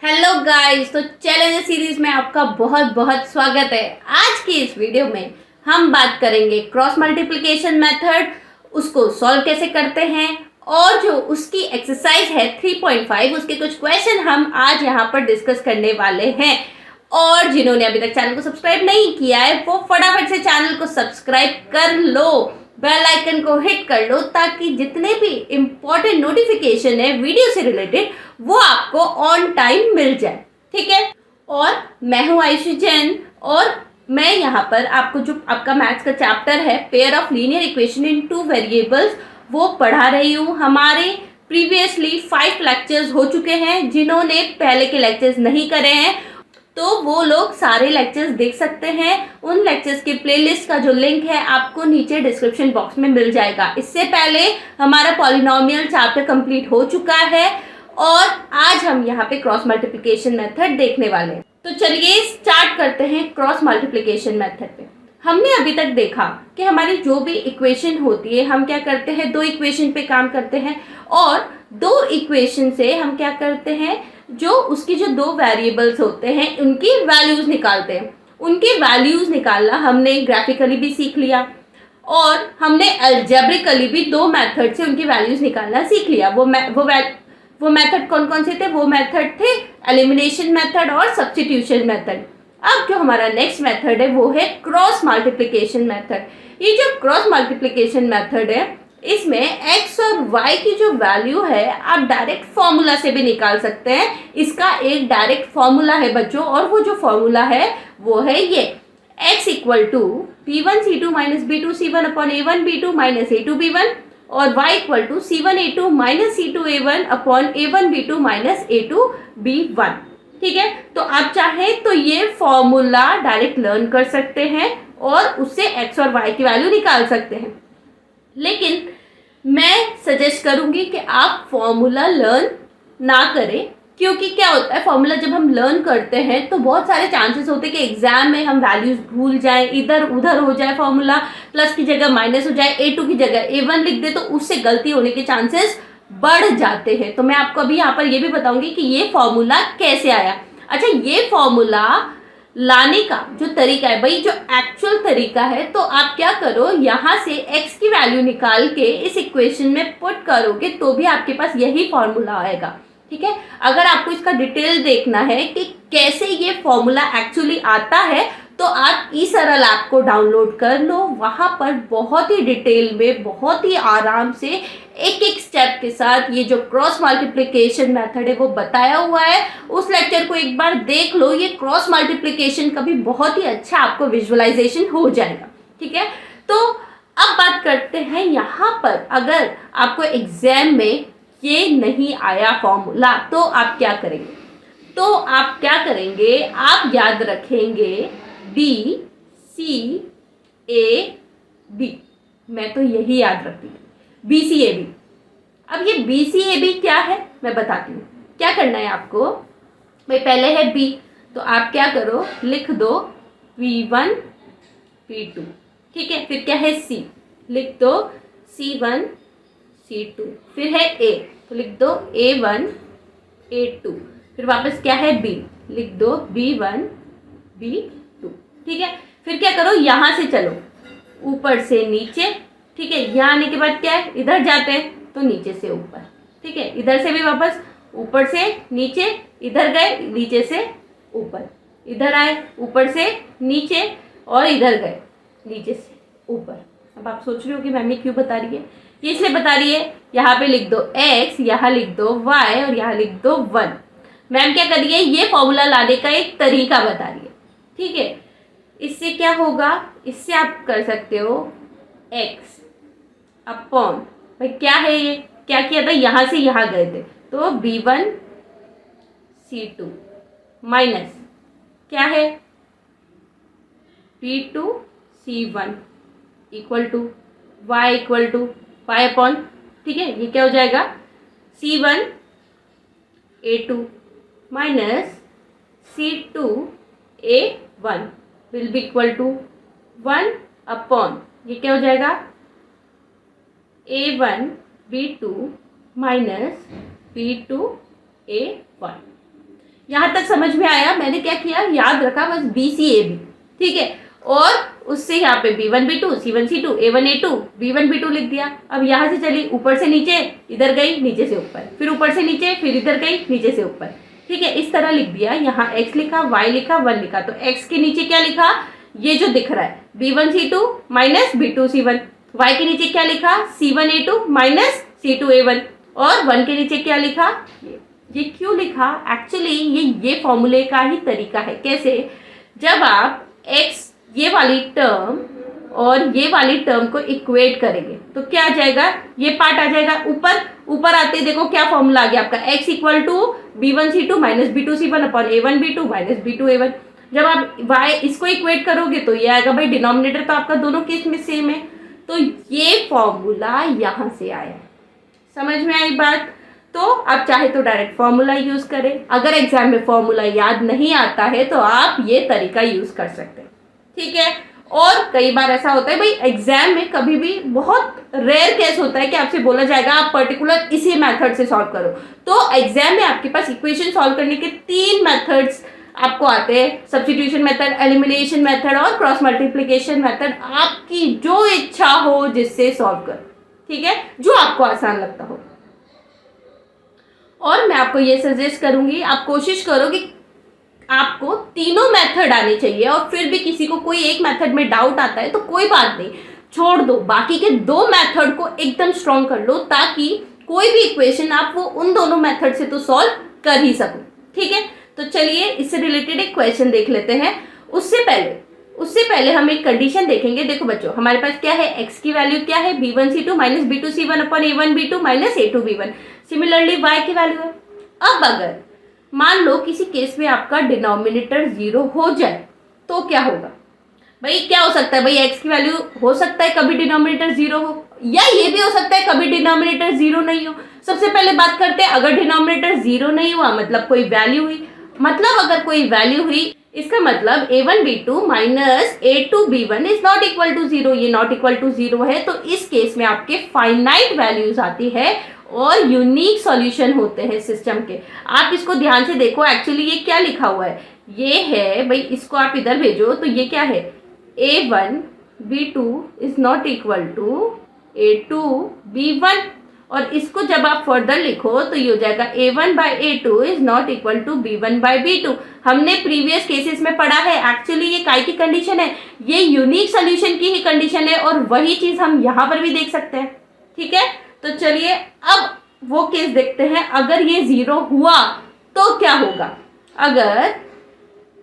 Hello guys, तो challenge series में आपका बहुत बहुत स्वागत है। आज की इस वीडियो में हम बात करेंगे क्रॉस मल्टीप्लिकेशन मेथड, उसको सॉल्व कैसे करते हैं और जो उसकी एक्सरसाइज है 3.5 उसके कुछ क्वेश्चन हम आज यहाँ पर डिस्कस करने वाले हैं। और जिन्होंने अभी तक चैनल को सब्सक्राइब नहीं किया है वो फटाफट से चैनल को सब्सक्राइब कर लो, बेल आइकन को हिट कर लो ताकि जितने भी इंपॉर्टेंट नोटिफिकेशन है वीडियो से रिलेटेड वो आपको ऑन टाइम मिल जाए। ठीक है। और मैं हूं आयुषी जैन और मैं यहाँ पर आपको जो आपका मैथ्स का चैप्टर है pair of linear equation in two variables वो पढ़ा रही हूँ। हमारे प्रीवियसली 5 लेक्चर्स हो चुके हैं। जिन्होंने पहले के लेक्चर्स नहीं करे हैं तो वो लोग सारे लेक्चर्स देख सकते हैं। उन लेक्चर्स के प्लेलिस्ट का जो लिंक है आपको नीचे डिस्क्रिप्शन बॉक्स में मिल जाएगा। इससे पहले हमारा पॉलिनोमियल चैप्टर कंप्लीट हो चुका है और आज हम यहाँ पे क्रॉस मल्टीप्लिकेशन मेथड देखने वाले हैं। तो चलिए स्टार्ट करते हैं क्रॉस मल्टीप्लिकेशन मेथड पे। हमने अभी तक देखा कि हमारी जो भी इक्वेशन होती है हम क्या करते हैं, 2 इक्वेशन पे काम करते हैं और 2 इक्वेशन से हम क्या करते हैं, जो उसकी जो 2 वेरिएबल्स होते हैं उनकी वैल्यूज निकालते हैं। उनकी वैल्यूज निकालना हमने ग्राफिकली भी सीख लिया और हमने अलजेब्रिकली भी 2 मेथड से उनकी वैल्यूज निकालना सीख लिया। वो मेथड कौन कौन से थे? वो मेथड थे एलिमिनेशन मेथड और सब्स्टिट्यूशन मेथड। अब जो हमारा नेक्स्ट मेथड है वो है क्रॉस मल्टीप्लिकेशन मेथड। ये जो क्रॉस मल्टीप्लिकेशन मेथड है इसमें x और y की जो वैल्यू है आप डायरेक्ट फॉर्मूला से भी निकाल सकते हैं। इसका एक डायरेक्ट फॉर्मूला है बच्चों, और वो जो फॉर्मूला है वो है ये x equal to b1c2 minus b2c1 upon a1 b2 minus a2 b1 और y equal to c1 a2 minus c2 a1 upon a1 b2 minus a2 b1। ठीक है, तो आप चाहें तो ये फॉर्मूला डायरेक्ट लर्न कर सकते हैं और उससे x और y की वैल्यू निकाल सकते हैं। लेकिन मैं सजेस्ट करूंगी कि आप फॉर्मूला लर्न ना करें, क्योंकि क्या होता है फॉर्मूला जब हम लर्न करते हैं तो बहुत सारे चांसेस होते हैं कि एग्जाम में हम वैल्यूज भूल जाएं, इधर उधर हो जाए, फॉर्मूला प्लस की जगह माइनस हो जाए, a2 की जगह a1 लिख दे तो उससे गलती होने के चांसेस बढ़ जाते हैं। तो मैं आपको अभी यहाँ पर ये भी बताऊंगी कि ये फॉर्मूला कैसे आया। अच्छा, ये फॉर्मूला लाने का जो तरीका है भाई, जो एक्चुअल तरीका है, तो आप क्या करो, यहाँ से x की वैल्यू निकाल के इस इक्वेशन में पुट करोगे तो भी आपके पास यही फॉर्मूला आएगा। ठीक है, अगर आपको इसका डिटेल देखना है कि कैसे ये फॉर्मूला एक्चुअली आता है तो आप ई सरल ऐप को डाउनलोड कर लो। वहाँ पर बहुत ही डिटेल में, बहुत ही आराम से एक एक स्टेप के साथ ये जो क्रॉस मल्टीप्लिकेशन मेथड है वो बताया हुआ है। उस लेक्चर को एक बार देख लो, ये क्रॉस मल्टीप्लिकेशन का भी बहुत ही अच्छा आपको विजुअलाइजेशन हो जाएगा। ठीक है, तो अब बात करते हैं यहाँ पर अगर आपको एग्जाम में ये नहीं आया फॉर्मूला तो आप क्या करेंगे? तो आप क्या करेंगे, आप याद रखेंगे B C A B। मैं तो यही याद रखती हूँ, B C A B। अब ये B C A B क्या है मैं बताती हूँ। क्या करना है आपको भाई, पहले है B तो आप क्या करो, लिख दो V1 V2। ठीक है, फिर क्या है C, लिख दो C1 C2। फिर है A तो लिख दो A1 A2। फिर वापस क्या है B, लिख दो B1 B2। ठीक है, फिर क्या करो, यहाँ से चलो ऊपर से नीचे। ठीक है, यहाँ आने के बाद क्या है, इधर जाते हैं तो नीचे से ऊपर। ठीक है, इधर से भी वापस ऊपर से नीचे, इधर गए नीचे से ऊपर, इधर आए ऊपर से नीचे और इधर गए नीचे से ऊपर। अब आप सोच रहे हो कि मैम ये क्यों बता रही है? ये इसलिए बता रही है, यहाँ पे लिख दो x, यहाँ लिख दो y और यहाँ लिख दो 1। मैम क्या कर रही है, ये फॉर्मूला लाने का एक तरीका बता रही है। ठीक है, इससे क्या होगा, इससे आप कर सकते हो x अपॉन, भाई क्या है ये, क्या किया था, यहाँ से यहाँ गए थे तो B1 C2 माइनस क्या है B2 C1 equal to y equal to y upon, ठीक है, ये क्या हो जाएगा C1 A2 minus C2 A1 will be equal to 1 upon, ये क्या हो जाएगा A1 B2 minus B2 A1। यहाँ तक समझ में आया? मैंने क्या किया, याद रखा बस BCAB, ठीक है। और उससे यहाँ पे B1 B2 C1 C2 A1 A2 B1 B2 लिख दिया। अब यहाँ से चली ऊपर से नीचे, इधर गई, नीचे से ऊपर, फिर ऊपर से नीचे, फिर इधर गई, नीचे से ऊपर, ठीक है। इस तरह लिख दिया। यहाँ x लिखा, y लिखा, 1 लिखा। तो x के नीचे क्या लिखा, ये जो दिख रहा है B1 C2 minus B2 C1। y के नीचे क्या लिखा, C1 A2 minus C2 A1। और 1 के नीचे क्या लिखा, ये क्यों लिखा, एक्चुअली ये फॉर्मूले का ही तरीका है। कैसे, जब आप x ये वाली टर्म और ये वाली टर्म को इक्वेट करेंगे तो क्या आ जाएगा, ये पार्ट आ जाएगा ऊपर। ऊपर आते देखो क्या फॉर्मूला आ गया आपका, x equal to B1 C2 minus B2 C1 upon A1 B2 minus B2 A1। जब आप y इसको इक्वेट करोगे तो ये आएगा। भाई डिनोमिनेटर तो आपका दोनों केस में सेम है, तो ये फॉर्मूला यहाँ से आया। समझ में आई बात? तो आप चाहे तो डायरेक्ट फॉर्मूला यूज करें, अगर एग्जाम में फॉर्मूला याद नहीं आता है तो आप ये तरीका यूज कर सकते हैं, ठीक है। और कई बार ऐसा होता है भाई एग्जाम में, कभी भी बहुत रेयर केस होता है कि आपसे बोला जाएगा आप पर्टिकुलर इसी मेथड से सॉल्व करो। तो एग्जाम में आपके पास इक्वेशन सॉल्व करने के 3 मेथड्स आपको आते हैं, सब्स्टिट्यूशन मेथड, एलिमिनेशन मेथड और क्रॉस मल्टीप्लिकेशन मेथड। आपकी जो इच्छा हो जिससे सॉल्व करो, ठीक है, जो आपको आसान लगता हो। और मैं आपको ये सजेस्ट करूंगी, आप कोशिश करो कि आपको तीनों मेथड आनी चाहिए। और फिर भी किसी को कोई एक मेथड में डाउट आता है तो कोई बात नहीं, छोड़ दो, बाकी के 2 मेथड को एकदम स्ट्रॉन्ग कर लो, ताकि कोई भी इक्वेशन आप वो उन दोनों मेथड से तो सॉल्व कर ही सको, ठीक है। तो चलिए इससे रिलेटेड एक क्वेश्चन देख लेते हैं। उससे पहले हम एक कंडीशन देखेंगे। देखो बच्चों, हमारे पास क्या है, x की वैल्यू क्या है, B1 C2 minus B2 C1 upon A1 B2 minus A2 B1। Similarly y की वैल्यू है। अब अगर मान लो किसी केस में आपका डिनोमिनेटर 0 हो जाए तो क्या होगा? भाई क्या हो सकता है, भाई x की वैल्यू हो सकता है कभी डिनोमिनेटर 0 हो, या ये भी हो सकता है कभी डिनोमिनेटर 0 नहीं हो। सबसे पहले बात करते हैं, अगर डिनोमिनेटर 0 नहीं हुआ मतलब कोई वैल्यू हुई। मतलब अगर कोई वैल्यू हुई, इसका मतलब A1 B2 minus A2 B1 is not equal to 0। ये नॉट इक्वल टू 0 है, तो इस केस में आपके फाइनाइट वैल्यूज आती है और यूनिक सॉल्यूशन होते हैं सिस्टम के। आप इसको ध्यान से देखो, एक्चुअली ये क्या लिखा हुआ है, ये है भाई, इसको आप इधर भेजो तो ये क्या है, A1 B2 is not equal to A2 B1। और इसको जब आप फर्दर लिखो तो ये हो जाएगा A1 by A2 is not equal to B1 by B2। हमने प्रीवियस केसेस में पढ़ा है, एक्चुअली ये काय की कंडीशन है, ये यूनिक सोल्यूशन की ही कंडीशन है, और वही चीज हम यहाँ पर भी देख सकते हैं, ठीक है। तो चलिए अब वो केस देखते हैं, अगर ये 0 हुआ तो क्या होगा। अगर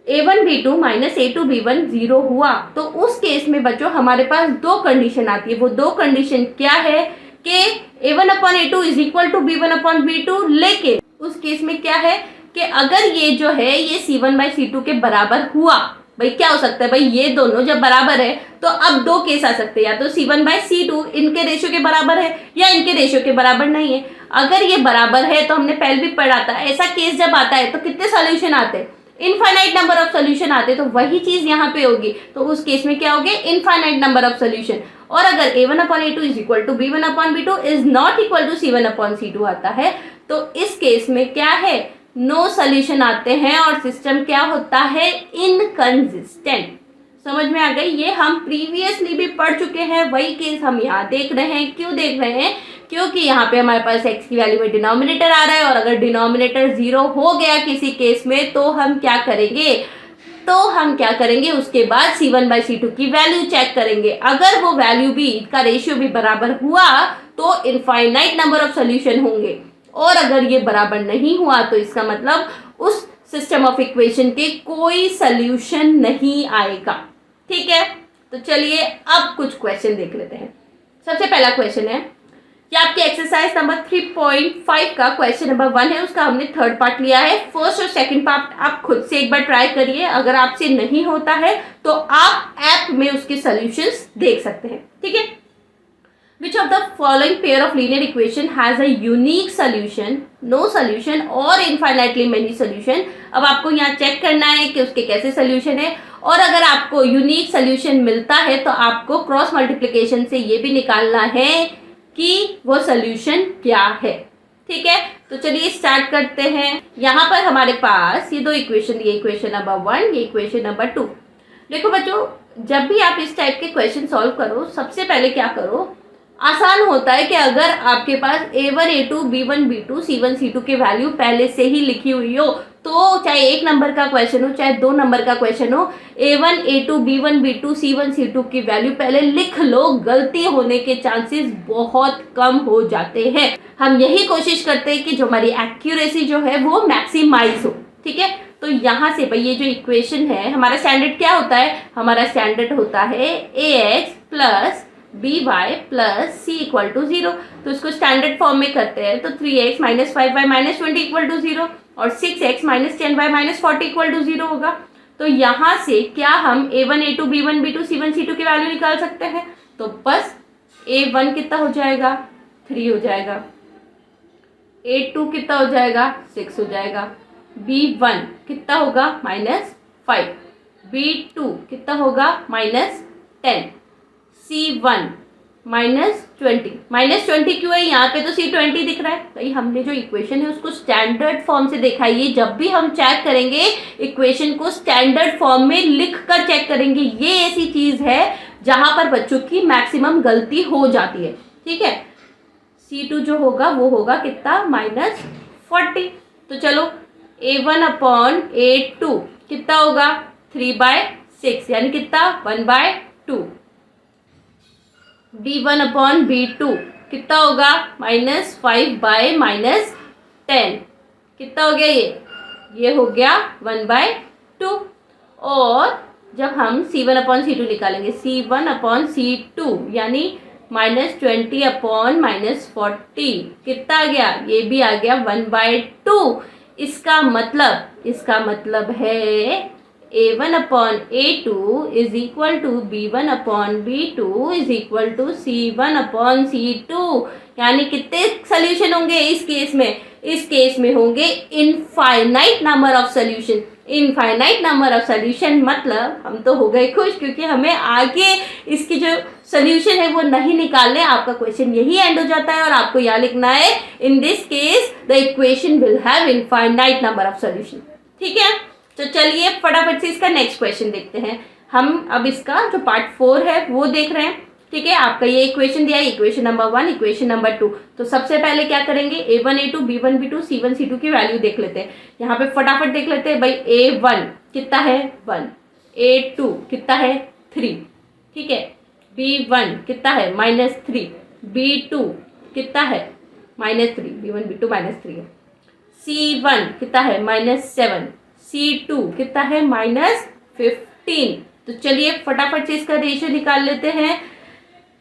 A1 B2 minus A2 B1 0 हुआ तो उस केस में बच्चों हमारे पास 2 कंडीशन आती है। वो 2 कंडीशन क्या है कि A1 upon A2 is equal to B1 upon B2, लेकिन उस केस में क्या है कि अगर ये जो है ये C1 बाई C2 के बराबर हुआ। भाई क्या हो सकता है, भाई ये दोनों जब बराबर है तो अब 2 केस आ सकते हैं, या तो C1 बाई C2 इनके रेशियो के बराबर है या इनके रेशियो के बराबर नहीं है। अगर ये बराबर है तो हमने पहले भी पढ़ा था, ऐसा केस जब आता है तो कितने सॉल्यूशन आते हैं, इनफाइनाइट नंबर ऑफ सोल्यूशन आते, तो वही चीज यहाँ पे होगी। तो उस केस में क्या होगी, इनफाइनाइट नंबर ऑफ सोल्यूशन। और अगर A1 upon A2 is equal to B1 upon B2 is not equal to C1 upon C2 आता है, तो इस केस में क्या है, नो सोल्यूशन आते हैं और सिस्टम क्या होता है, इनकंसिस्टेंट। समझ में आ गई? ये हम प्रीवियसली भी पढ़ चुके हैं, वही केस हम यहाँ देख रहे हैं। क्यों देख रहे हैं, क्योंकि यहाँ पे हमारे पास x की वैल्यू में डिनोमिनेटर आ रहा है, और अगर डिनोमिनेटर 0 हो गया किसी केस में तो हम क्या करेंगे, उसके बाद C1 बाई C2 की वैल्यू चेक करेंगे। अगर वो वैल्यू भी, का रेशियो भी बराबर हुआ तो इनफाइनाइट नंबर ऑफ सोल्यूशन होंगे, और अगर ये बराबर नहीं हुआ तो इसका मतलब उस सिस्टम ऑफ इक्वेशन के कोई सोल्यूशन नहीं आएगा, ठीक है। तो चलिए अब कुछ क्वेश्चन देख लेते हैं। सबसे पहला क्वेश्चन है कि आपके एक्सरसाइज नंबर 3.5 का क्वेश्चन नंबर 1 है, उसका हमने 3rd पार्ट लिया है। फर्स्ट और सेकंड पार्ट आप खुद से एक बार ट्राई करिए, अगर आपसे नहीं होता है तो आप ऐप में उसके सॉल्यूशंस देख सकते हैं, ठीक है। Which of the following pair of linear equation has a unique solution, no solution और infinitely many solution। अब आपको यहाँ चेक करना है कि उसके कैसे सोल्यूशन है, और अगर आपको यूनिक सोल्यूशन मिलता है तो आपको क्रॉस मल्टीप्लिकेशन से ये भी निकालना है कि वो सोल्यूशन क्या है, ठीक है। तो चलिए स्टार्ट करते हैं। यहाँ पर हमारे पास ये दो इक्वेशन, ये इक्वेशन नंबर 1, ये इक्वेशन नंबर 2। देखो बच्चों, जब भी आप इस टाइप के क्वेश्चन सॉल्व करो, सबसे पहले क्या करो, आसान होता है कि अगर आपके पास A1 A2 B1 B2 C1 C2 की वैल्यू पहले से ही लिखी हुई हो, तो चाहे 1 नंबर का क्वेश्चन हो चाहे 2 नंबर का क्वेश्चन हो, A1 A2 B1 B2 C1 C2 की वैल्यू पहले लिख लो, गलती होने के चांसेस बहुत कम हो जाते हैं। हम यही कोशिश करते हैं कि जो हमारी एक्यूरेसी जो है वो मैक्सिमाइज हो। ठीक है, तो यहाँ से भाई ये जो इक्वेशन है, हमारा स्टैंडर्ड क्या होता है, हमारा स्टैंडर्ड होता है ax plus by plus c equal to 0। तो इसको स्टैंडर्ड फॉर्म में करते हैं तो 3x minus 5y minus 20 equal to 0 और 6x minus 10y minus 40 equal to 0 होगा। तो यहाँ से क्या हम A1 A2 B1 B2 C1 C2 की वैल्यू निकाल सकते हैं। तो बस A1 कितना हो जाएगा, 3 हो जाएगा, A2 कितना हो जाएगा, 6 हो जाएगा, B1 कितना होगा, -5, B2 कितना होगा, -10, C1 -20 क्यों है यहाँ पे, तो C20 दिख रहा है भाई। हमने जो इक्वेशन है उसको स्टैंडर्ड फॉर्म से देखा है। ये जब भी हम चेक करेंगे इक्वेशन को स्टैंडर्ड फॉर्म में लिख कर चेक करेंगे। ये ऐसी चीज है जहां पर बच्चों की मैक्सिमम गलती हो जाती है। ठीक है, C2 जो होगा वो होगा कितना, -40। तो चलो A1 अपॉन A2 कितना होगा, 3/6 यानी कितना, 1/2। B1 अपॉन B2 कितना होगा, -5/10 कितना हो गया, ये हो गया 1/2। और जब हम C1 अपॉन C2 निकालेंगे, C1 अपॉन C2 यानी -20 अपॉन -40 कितना आ गया, ये भी आ गया 1/2। इसका मतलब है A1 upon A2 is equal to B1 upon B2 is equal to C1 upon C2। यानी कितने सोल्यूशन होंगे इस केस में, इस केस में होंगे infinite number of solution. Infinite number of solution मतलब हम तो हो गए खुश, क्योंकि हमें आगे इसकी जो सोल्यूशन है वो नहीं निकालने, आपका क्वेश्चन यही एंड हो जाता है और आपको यहाँ लिखना है in this case the equation will have infinite number of solution. ठीक है, तो चलिए फटाफट से इसका नेक्स्ट क्वेश्चन देखते हैं। हम अब इसका जो पार्ट 4 है वो देख रहे हैं। ठीक है, आपका ये इक्वेशन दिया है, इक्वेशन नंबर 1, इक्वेशन नंबर 2। तो सबसे पहले क्या करेंगे, A1 A2 B1 B2 C1 C2 की वैल्यू देख लेते हैं। यहाँ पे फटाफट देख लेते हैं भाई। A1 कितना है, 1, A2 कितना है, 3। ठीक है, B1 कितना है, -3, B2 कितना है, -3, B1 B2 -3 है। C1 कितना है, -7, C2 कितना है, -15। तो चलिए फटाफट से इसका रेशियो निकाल लेते हैं।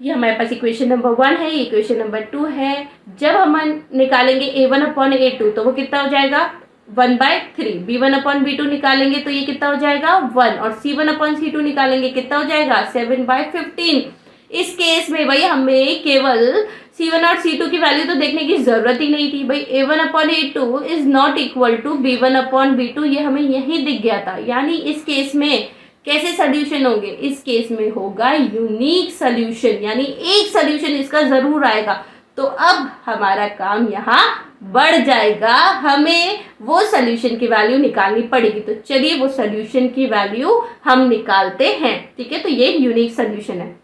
ये हमारे पास इक्वेशन नंबर 1 है, इक्वेशन नंबर 2 है। जब हम निकालेंगे A1 अपॉन A2 तो वो कितना हो जाएगा, 1/3। B1 अपॉन B2 निकालेंगे तो ये कितना हो जाएगा, 1। और C1 अपॉन C2 निकालेंगे कितना हो जाएगा, 7/15। इस केस में भाई हमें केवल C1 और C2 की वैल्यू तो देखने की जरूरत ही नहीं थी भाई। A1 upon A2 is not equal to B1 upon B2, ये हमें यही दिख गया था। यानी इस केस में कैसे सोल्यूशन होंगे, इस केस में होगा यूनिक सोल्यूशन, यानी एक सोल्यूशन इसका जरूर आएगा। तो अब हमारा काम यहाँ बढ़ जाएगा, हमें वो सोल्यूशन की वैल्यू निकालनी पड़ेगी। तो चलिए वो सोल्यूशन की वैल्यू हम निकालते हैं। ठीक है, तो ये यूनिक सोल्यूशन है।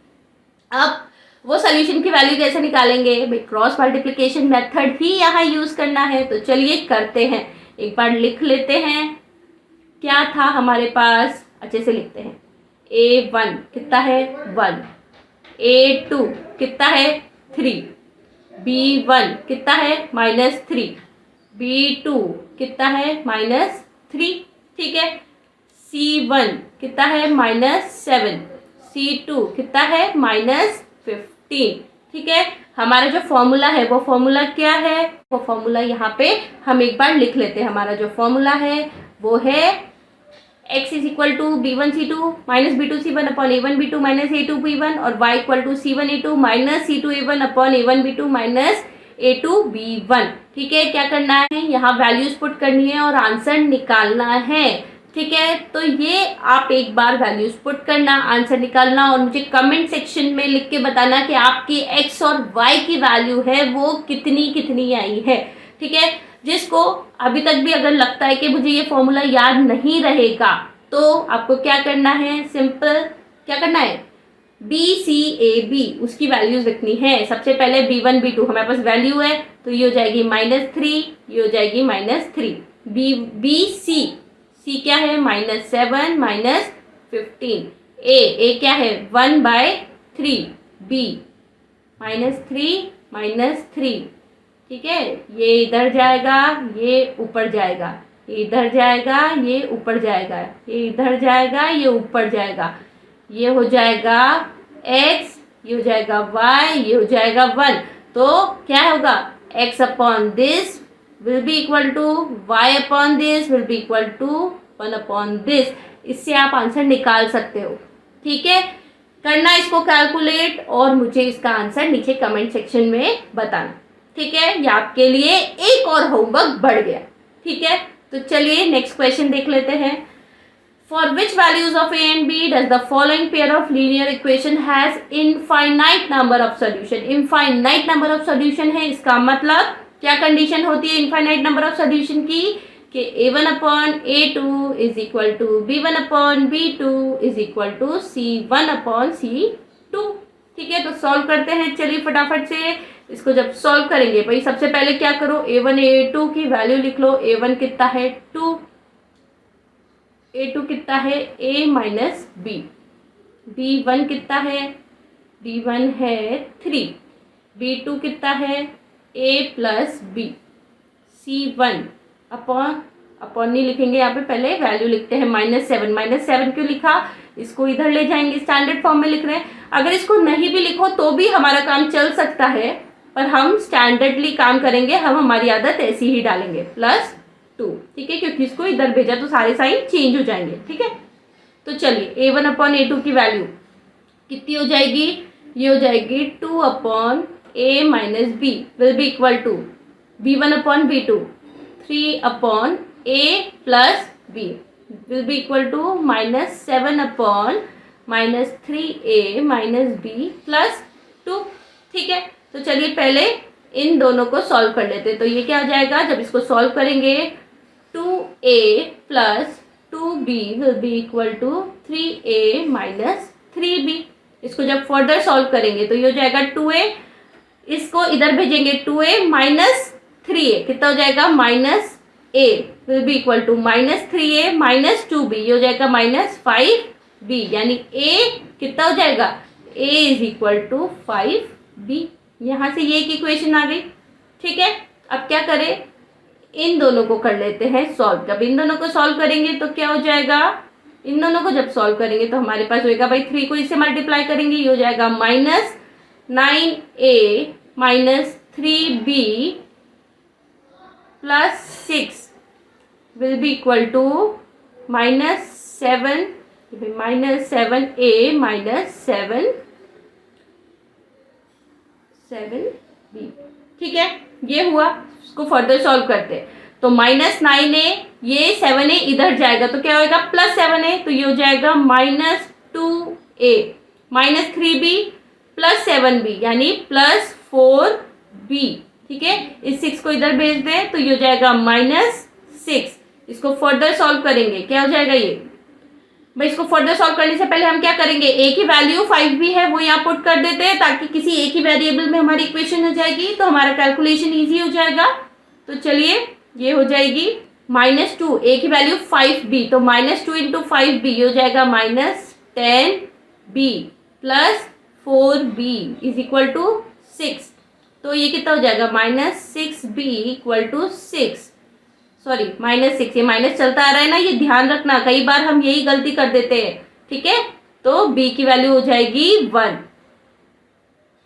अब वो सोल्यूशन की वैल्यू कैसे निकालेंगे भाई, क्रॉस मल्टीप्लिकेशन मेथड ही यहाँ यूज करना है। तो चलिए करते हैं, एक बार लिख लेते हैं क्या था हमारे पास, अच्छे से लिखते हैं। A1 कितना है, 1, A2 कितना है, 3, B1 कितना है, -3, B2 कितना है, -3। ठीक है, C1 कितना है, -7, C2 कितना है, -15। ठीक है, हमारा जो फॉर्मूला है वो फॉर्मूला क्या है, वो फॉर्मूला यहाँ पे हम एक बार लिख लेते हैं। हमारा जो फॉर्मूला है वो है x is equal to B1 C2 minus B2 C1 upon A1 B2 minus A2 B1 और y equal to C1 A2 minus C2 A1 upon A1 B2 minus A2 B1। ठीक है, क्या करना है, यहाँ वैल्यूज पुट करनी है और आंसर निकालना है। ठीक है, तो ये आप एक बार वैल्यूज पुट करना, आंसर निकालना और मुझे कमेंट सेक्शन में लिख के बताना कि आपकी x और y की वैल्यू है वो कितनी कितनी आई है। ठीक है, जिसको अभी तक भी अगर लगता है कि मुझे ये फॉर्मूला याद नहीं रहेगा, तो आपको क्या करना है, सिंपल क्या करना है, BCAB उसकी वैल्यूज लिखनी है। सबसे पहले B1 B2 हमारे पास वैल्यू है, तो ये हो जाएगी -3, ये हो जाएगी -3। BC C क्या है, -7 -15। A क्या है, 1/3। B -3 -3, ठीक है। ये इधर जाएगा, ये ऊपर जाएगा, ये इधर जाएगा, ये ऊपर जाएगा, ये इधर जाएगा, ये ऊपर जाएगा, ये हो जाएगा x, ये हो जाएगा y, ये हो जाएगा 1। तो क्या होगा, x upon this will be equal to y upon this will be equal to 1 upon this. इससे आप आंसर निकाल सकते हो, ठीक है। करना इसको कैलकुलेट और मुझे इसका आंसर नीचे कमेंट सेक्शन में बताना, ठीक है। ये आपके लिए एक और होमवर्क बढ़ गया, ठीक है। तो चलिए नेक्स्ट क्वेश्चन देख लेते हैं। For which values of A and B does the following pair of linear equation has infinite number of solution? Infinite number of solution है, इसका मतलब क्या कंडीशन होती है infinite number of solution की, कि A1 upon A2 is equal to B1 upon B2 is equal to C1 upon C2, ठीक है। तो सॉल्व करते हैं, चलिए फटाफट से इसको जब सॉल्व करेंगे, भाई सबसे पहले क्या करो, A1 A2 की वैल्यू लिख लो। A1 कितना है 2, A2 कितना है A माइनस B, B1 कितना है, B1 है 3, B2 कितना है A plus B, C1 upon नहीं लिखेंगे यहाँ पे, पहले वैल्यू लिखते हैं -7 क्यों लिखा, इसको इधर ले जाएंगे, स्टैंडर्ड फॉर्म में लिख रहे हैं। अगर इसको नहीं भी लिखो तो भी हमारा काम चल सकता है, पर हम स्टैंडर्डली काम करेंगे, हम हमारी आदत ऐसी ही डालेंगे +2, ठीक है, क्योंकि इसको इधर भेजा तो सारे साइन चेंज हो जाएंगे, ठीक है। तो चलिए A1 अपॉन A2 की वैल्यू कितनी हो जाएगी, ये हो जाएगी 2 upon A minus B will be equal to B1 upon B2 3 upon A plus B will be equal to -7 upon -3A minus B plus 2, ठीक है। तो चलिए पहले इन दोनों को सॉल्व कर लेते हैं। तो ये क्या हो जाएगा, जब इसको सॉल्व करेंगे 2A plus 2B will be equal to 3A minus 3B। इसको जब फर्दर सॉल्व करेंगे तो ये हो जाएगा 2A, इसको इधर भेजेंगे 2A माइनस 3A कितना हो जाएगा, -A will be equal to -3A minus 2B, ये हो जाएगा -5B, यानी A कितना हो जाएगा, A is equal to 5B। यहाँ से ये एक इक्वेशन आ गई, ठीक है। अब क्या करें, इन दोनों को कर लेते हैं सॉल्व। जब इन दोनों को सॉल्व करेंगे तो क्या हो जाएगा, इन दोनों को जब सॉल्व करेंगे तो हमारे पास होएगा, भाई 3 को इससे मल्टीप्लाई करेंगे, ये हो जाएगा -9A minus 3B plus 6 will be equal to -7A minus 7B, ठीक है। ये हुआ, इसको फर्दर सॉल्व करते हैं। तो -9A, ये 7A इधर जाएगा तो क्या होएगा, +7A, तो ये हो जाएगा -2A minus 3B plus 7B यानी +4B, ठीक है। इस 6 को इधर भेज दें तो ये हो जाएगा -6। इसको फर्दर सॉल्व करेंगे, क्या हो जाएगा ये, भाई इसको फर्दर सॉल्व करने से पहले हम क्या करेंगे, A की वैल्यू 5B है वो यहाँ पुट कर देते हैं, ताकि किसी एक ही वेरिएबल में हमारी इक्वेशन हो जाएगी, तो हमारा कैलकुलेशन इजी हो जाएगा। तो चलिए ये हो जाएगी -2, A की वैल्यू 5B, तो -2 इंटू 5B ये हो जाएगा -10B plus 4B is equal to 6। तो ये कितना हो जाएगा, -6B इक्वल टू 6, सॉरी -6, ये माइनस चलता आ रहा है ना, ये ध्यान रखना, कई बार हम यही गलती कर देते हैं, ठीक है। तो B की वैल्यू हो जाएगी 1।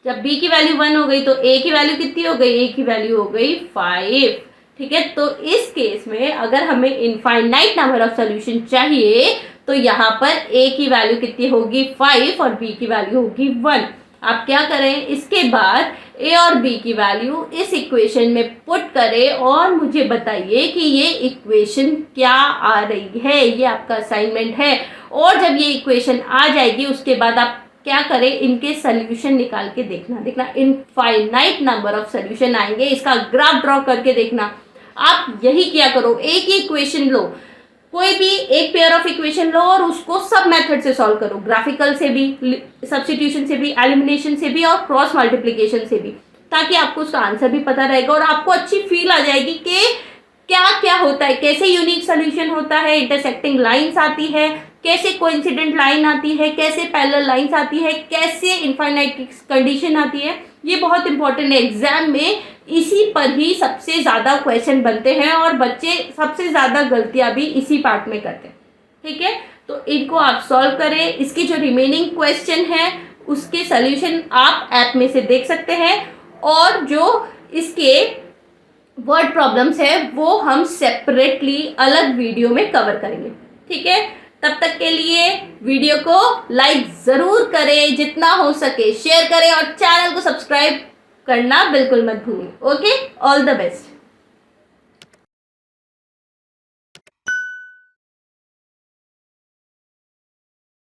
जब B की वैल्यू 1 हो गई तो A की वैल्यू कितनी हो गई, A की वैल्यू हो गई 5, ठीक है। तो इस केस में अगर हमें इनफाइनाइट नंबर ऑफ सॉल्यूशन चाहिए तो यहाँ पर A की वैल्यू कितनी होगी 5 और B की वैल्यू होगी 1। आप क्या करें, इसके बाद A और B की वैल्यू इस इक्वेशन में पुट करें और मुझे बताइए कि ये इक्वेशन क्या आ रही है। ये आपका असाइनमेंट है। और जब ये इक्वेशन आ जाएगी उसके बाद आप क्या करें, इनके सोल्यूशन निकाल के देखना इनफाइनाइट नंबर ऑफ सोल्यूशन आएंगे, इसका ग्राफ ड्रॉ करके देखना। आप यही किया करो, एक ही इक्वेशन लो, कोई भी एक पेयर ऑफ इक्वेशन लो और उसको सब मेथड से सॉल्व करो, ग्राफिकल से भी, सब्स्टिट्यूशन से भी, एलिमिनेशन से भी और क्रॉस मल्टीप्लिकेशन से भी, ताकि आपको उसका आंसर भी पता रहेगा और आपको अच्छी फील आ जाएगी कि क्या क्या होता है, कैसे यूनिक सोल्यूशन होता है, इंटरसेक्टिंग लाइंस आती है, कैसे कोइंसिडेंट लाइन आती है, कैसे पैरेलल लाइंस आती है, कैसे इनफाइनाइट कंडीशन आती है। ये बहुत इंपॉर्टेंट है, एग्जाम में इसी पर ही सबसे ज़्यादा क्वेश्चन बनते हैं और बच्चे सबसे ज़्यादा गलतियां भी इसी पार्ट में करते हैं। ठीक है, तो इनको आप सॉल्व करें। इसकी जो रिमेनिंग क्वेश्चन है उसके सोल्यूशन आप ऐप में से देख सकते हैं और जो इसके वर्ड प्रॉब्लम्स है वो हम सेपरेटली अलग वीडियो में कवर करेंगे। ठीक है, तब तक के लिए वीडियो को लाइक ज़रूर करें, जितना हो सके शेयर करें और चैनल को सब्सक्राइब करना बिल्कुल मत भूलें। Okay, all the best.